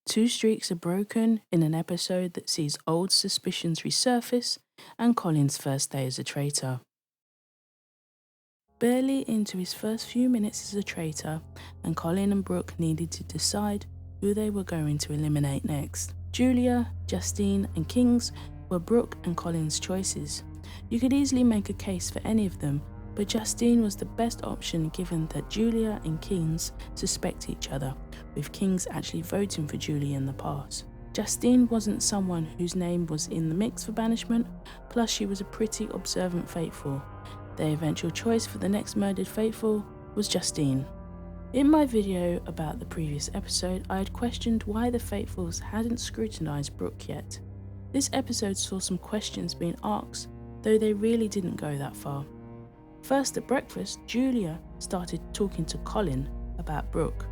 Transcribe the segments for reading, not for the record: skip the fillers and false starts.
Two streaks are broken in an episode that sees old suspicions resurface and Colin's first day as a traitor. Barely into his first few minutes as a traitor, and Colin and Brooke needed to decide who they were going to eliminate next. Julia, Justine, and Kings were Brooke and Colin's choices. You could easily make a case for any of them, but Justine was the best option given that Julia and Kings suspect each other, with Kings actually voting for Julia in the past. Justine wasn't someone whose name was in the mix for banishment, plus she was a pretty observant faithful. Their eventual choice for the next murdered faithful was Justine. In my video about the previous episode, I had questioned why the faithfuls hadn't scrutinised Brooke yet. This episode saw some questions being asked, though they really didn't go that far. First at breakfast, Julia started talking to Colin about Brooke,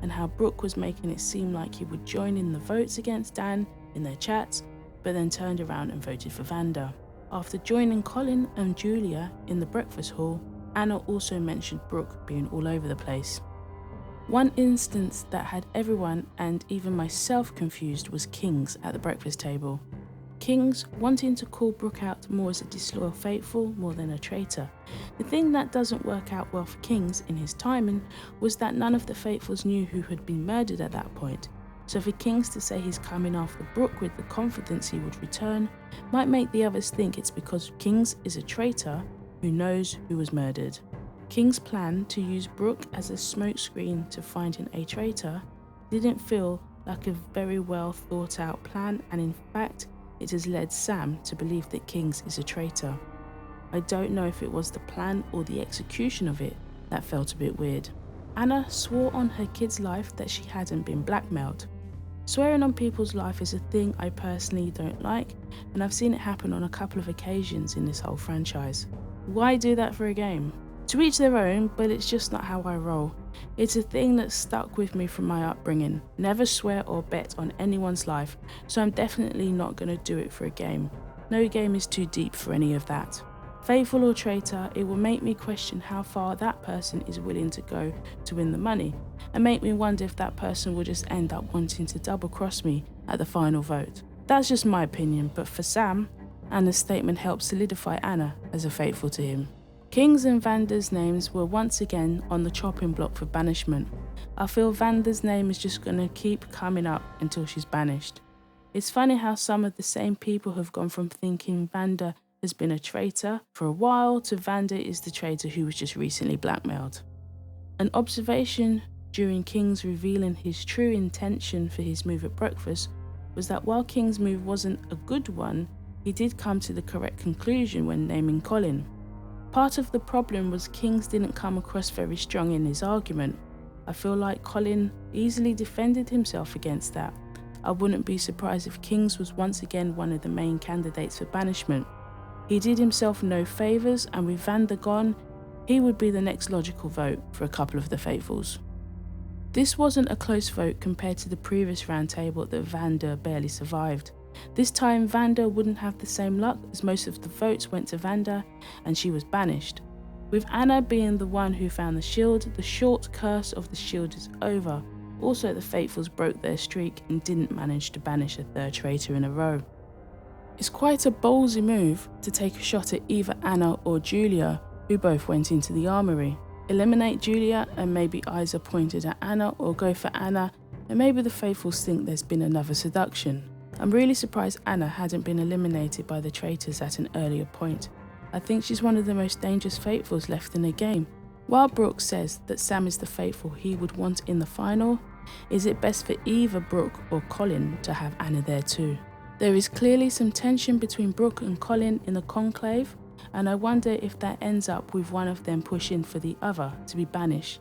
and how Brooke was making it seem like he would join in the votes against Dan in their chats, but then turned around and voted for Vanda. After joining Colin and Julia in the breakfast hall, Anna also mentioned Brooke being all over the place. One instance that had everyone and even myself confused was Kings at the breakfast table. Kings wanting to call Brooke out more as a disloyal faithful more than a traitor. The thing that doesn't work out well for Kings in his timing was that none of the faithfuls knew who had been murdered at that point. So for Kings to say he's coming after Brooke with the confidence he would return might make the others think it's because Kings is a traitor who knows who was murdered. King's plan to use Brooke as a smokescreen to finding a traitor didn't feel like a very well thought out plan, and in fact it has led Sam to believe that Kings is a traitor. I don't know if it was the plan or the execution of it that felt a bit weird. Anna swore on her kid's life that she hadn't been blackmailed. Swearing on people's life is a thing I personally don't like, and I've seen it happen on a couple of occasions in this whole franchise. Why do that for a game? To each their own, but it's just not how I roll. It's a thing that stuck with me from my upbringing. Never swear or bet on anyone's life, so I'm definitely not going to do it for a game. No game is too deep for any of that. Faithful or traitor, it will make me question how far that person is willing to go to win the money, and make me wonder if that person will just end up wanting to double cross me at the final vote. That's just my opinion, but for Sam, Anna's statement helped solidify Anna as a faithful to him. King's and Vanda's names were once again on the chopping block for banishment. I feel Vanda's name is just going to keep coming up until she's banished. It's funny how some of the same people have gone from thinking Vanda has been a traitor for a while to Vanda is the traitor who was just recently blackmailed. An observation during King's revealing his true intention for his move at breakfast was that while King's move wasn't a good one, he did come to the correct conclusion when naming Colin. Part of the problem was Kings didn't come across very strong in his argument. I feel like Colin easily defended himself against that. I wouldn't be surprised if Kings was once again one of the main candidates for banishment. He did himself no favours, and with Vanda gone, he would be the next logical vote for a couple of the faithfuls. This wasn't a close vote compared to the previous roundtable that Vanda barely survived. This time Vanda wouldn't have the same luck as most of the votes went to Vanda and she was banished. With Anna being the one who found the shield, the short curse of the shield is over. Also the faithfuls broke their streak and didn't manage to banish a third traitor in a row. It's quite a ballsy move to take a shot at either Anna or Julia, who both went into the armory. Eliminate Julia and maybe eyes are pointed at Anna, or go for Anna and maybe the faithfuls think there's been another seduction. I'm really surprised Anna hadn't been eliminated by the traitors at an earlier point. I think she's one of the most dangerous faithfuls left in the game. While Brooke says that Sam is the faithful he would want in the final, is it best for either Brooke or Colin to have Anna there too? There is clearly some tension between Brooke and Colin in the conclave, and I wonder if that ends up with one of them pushing for the other to be banished.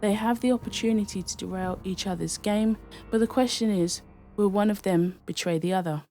They have the opportunity to derail each other's game, but the question is, will one of them betray the other?